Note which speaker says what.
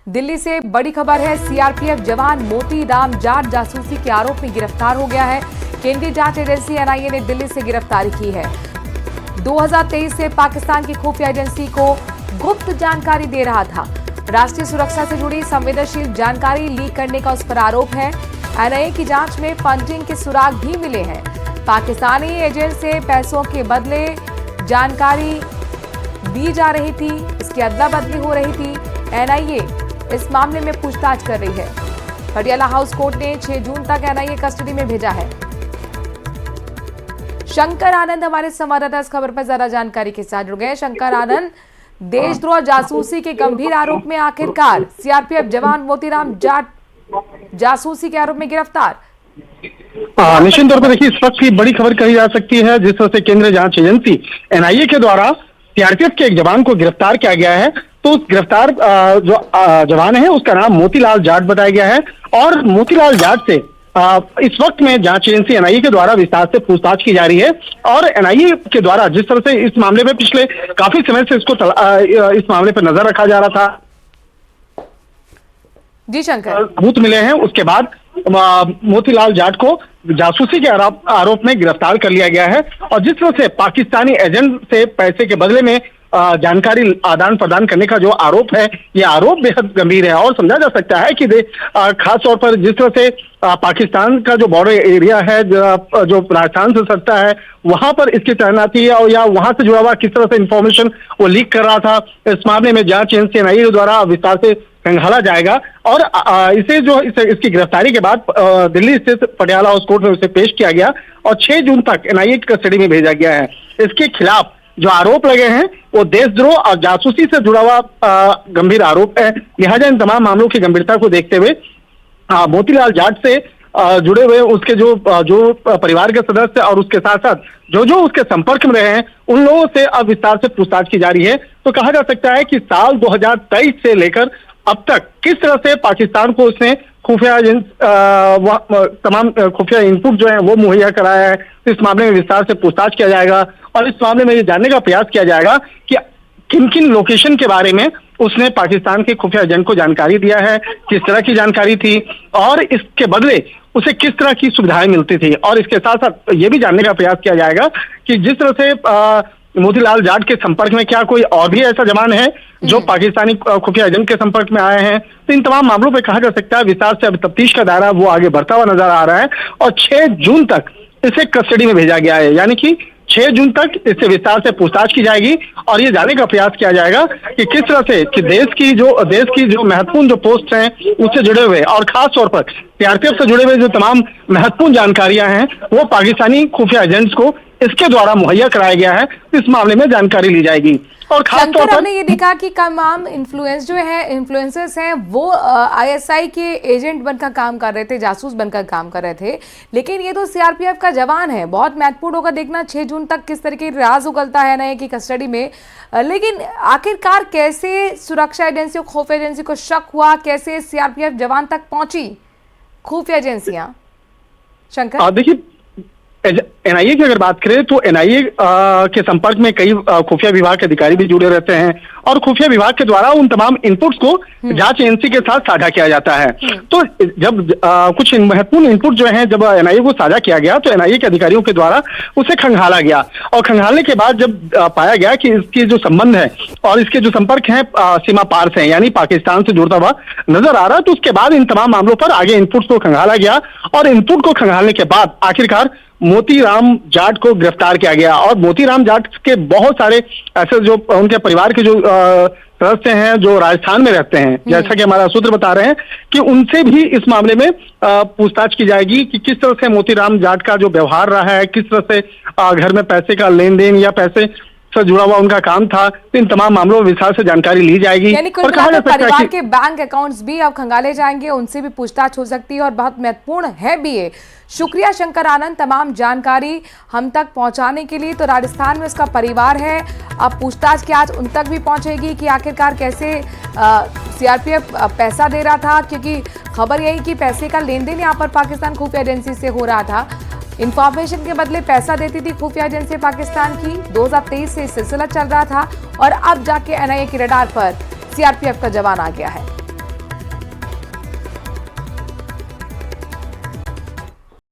Speaker 1: दिल्ली से बड़ी खबर है। सीआरपीएफ जवान मोती राम जाट जासूसी के आरोप में गिरफ्तार हो गया है। केंद्रीय जांच एजेंसी एनआईए ने दिल्ली से गिरफ्तारी की है। 2023 से पाकिस्तान की खुफिया एजेंसी को गुप्त जानकारी दे रहा था। राष्ट्रीय सुरक्षा से जुड़ी संवेदनशील जानकारी लीक करने का उस पर आरोप है। एनआईए की जांच में फंडिंग के सुराग भी मिले हैं। पाकिस्तानी एजेंट से पैसों के बदले जानकारी दी जा रही थी, इसकी अदला बदली हो रही थी। एनआईए इस मामले में पूछताछ कर रही है। पटियाला हाउस कोर्ट ने 6 जून तक एनआईए कस्टडी में भेजा है। शंकर आनंद हमारे संवाददाता इस खबर पर ज्यादा जानकारी के साथ जुड़ गए। शंकर आनंद, देशद्रोह जासूसी के गंभीर आरोप में आखिरकार सीआरपीएफ जवान मोतीराम जाट जासूसी के आरोप में गिरफ्तार।
Speaker 2: निश्चित तौर पर देखिए, इस वक्त की बड़ी खबर कही जा सकती है। जिस तरह से केंद्रीय जांच एजेंसी एनआईए के द्वारा सीआरपीएफ के एक जवान को गिरफ्तार किया गया है, तो उस गिरफ्तार जो जवान है उसका नाम मोतीलाल जाट बताया गया है। और मोतीलाल जाट से इस वक्त में जांच एजेंसी एनआईए के द्वारा विस्तार से पूछताछ की जा रही है। और एनआईए के द्वारा जिस तरह से इस मामले में पिछले काफी समय से इस मामले पर नजर रखा जा रहा था,
Speaker 1: जी शंकर,
Speaker 2: सबूत मिले हैं, उसके बाद मोतीलाल जाट को जासूसी के आरोप में गिरफ्तार कर लिया गया है। और जिस तरह से पाकिस्तानी एजेंट से पैसे के बदले में जानकारी आदान प्रदान करने का जो आरोप है, ये आरोप बेहद गंभीर है। और समझा जा सकता है कि खास तौर पर जिस तरह से पाकिस्तान का जो बॉर्डर एरिया है, जो राजस्थान से सटता है, वहां पर इसकी तैनाती है और या वहां से जुड़ा हुआ किस तरह से इंफॉर्मेशन वो लीक कर रहा था, इस मामले में जांच एजेंसी एनआईए द्वारा विस्तार से खंगाला जाएगा। और इसकी गिरफ्तारी के बाद दिल्ली स्थित पटियाला हाउस कोर्ट में उसे पेश किया गया और 6 जून तक एनआईए की कस्टडी में भेजा गया है। इसके खिलाफ जो आरोप लगे हैं वो देशद्रोह और जासूसी से जुड़ा हुआ गंभीर आरोप है। लिहाजा इन तमाम मामलों की गंभीरता को देखते हुए मोतीलाल जाट से जुड़े हुए उसके जो परिवार के सदस्य और उसके साथ साथ जो उसके संपर्क में रहे हैं, उन लोगों से अब विस्तार से पूछताछ की जा रही है। तो कहा जा सकता है कि साल 2023 से लेकर अब तक किस तरह से पाकिस्तान को उसने खुफिया तमाम खुफिया इनपुट जो है वो मुहैया कराया है, तो इस मामले में विस्तार से पूछताछ किया जाएगा। और इस मामले में ये जानने का प्रयास किया जाएगा कि किन किन लोकेशन के बारे में उसने पाकिस्तान के खुफिया एजेंट को जानकारी दिया है, किस तरह की जानकारी थी और इसके बदले उसे किस तरह की सुविधाएं मिलती थी। और इसके साथ साथ ये भी जानने का प्रयास किया जाएगा कि जिस तरह से मोतीलाल जाट के संपर्क में क्या कोई और भी ऐसा जवान है जो पाकिस्तानी खुफिया एजेंट के संपर्क में आए हैं। तो इन तमाम मामलों पे कहा जा सकता है विस्तार से अब तफ्तीश का दायरा वो आगे बढ़ता हुआ नजर आ रहा है। और 6 जून तक इसे कस्टडी में भेजा गया है, यानी कि 6 जून तक इससे विस्तार से पूछताछ की जाएगी और ये जानने का प्रयास किया जाएगा कि किस तरह से कि देश की जो महत्वपूर्ण जो पोस्ट हैं उससे जुड़े हुए और खास तौर पर सीआरपीएफ से जुड़े हुए जो तमाम महत्वपूर्ण जानकारियां हैं वो पाकिस्तानी खुफिया एजेंट्स को इसके द्वारा मुहैया कराया गया है। इस मामले में जानकारी ली जाएगी। और खास तौर पर
Speaker 1: हमने ये देखा कि तमाम इन्फ्लुएंसर्स हैं वो आईएसआई के एजेंट बनकर काम कर रहे थे, जासूस बनकर काम कर रहे थे। लेकिन ये तो सीआरपीएफ का जवान है। बहुत महत्वपूर्ण होगा देखना 6 जून तक किस तरीके की राज उगलता है एनआईए की कस्टडी में। लेकिन आखिरकार कैसे सुरक्षा एजेंसी और खुफिया एजेंसी को शक हुआ, कैसे सीआरपीएफ जवान तक पहुंची खुफिया एजेंसियां? शंकर,
Speaker 2: देखिए, एनआईए की अगर बात करें तो एनआईए के संपर्क में कई खुफिया विभाग के अधिकारी भी जुड़े रहते हैं और खुफिया विभाग के द्वारा उन तमाम इनपुट्स को जांच एजेंसी के साथ साझा किया जाता है। तो जब कुछ महत्वपूर्ण इनपुट जो हैं जब एनआईए को साझा किया गया तो एनआईए के अधिकारियों के द्वारा उसे खंगाला गया और खंगालने के बाद जब पाया गया कि इसके जो संबंध है और इसके जो संपर्क हैं सीमा पार से, यानी पाकिस्तान से जुड़ता हुआ नजर आ रहा है, तो उसके बाद इन तमाम मामलों पर आगे इनपुट्स को खंगाला गया और इनपुट को खंगालने के बाद आखिरकार मोतीराम जाट को गिरफ्तार किया गया। और मोतीराम जाट के बहुत सारे ऐसे जो उनके परिवार के जो सदस्य हैं जो राजस्थान में रहते हैं, जैसा कि हमारा सूत्र बता रहे हैं कि उनसे भी इस मामले में पूछताछ की जाएगी कि किस तरह से मोतीराम जाट का जो व्यवहार रहा है, किस तरह से घर में पैसे का लेन देन या पैसे से जुड़ा हुआ उनका काम था। तो इन तमाम मामलों में विस्तार से जानकारी ली जाएगी।
Speaker 1: और कहा जा सकता है परिवार के बैंक अकाउंट्स भी अब खंगाले जाएंगे, उनसे भी पूछताछ हो सकती है और बहुत महत्वपूर्ण है भी ये। शुक्रिया शंकर आनंद तमाम जानकारी हम तक पहुंचाने के लिए। तो राजस्थान में उसका परिवार है, अब पूछताछ की आज उन तक भी पहुंचेगी कि आखिरकार कैसे सीआरपीएफ पैसा दे रहा था, क्योंकि खबर यही कि पैसे का लेन देन यहाँ पर पाकिस्तान खुफिया एजेंसी से हो रहा था। इंफॉर्मेशन के बदले पैसा देती थी खुफिया एजेंसी पाकिस्तान की। 2023 से सिलसिला चल रहा था और अब जाके एनआईए की रडार पर सीआरपीएफ का जवान आ गया है।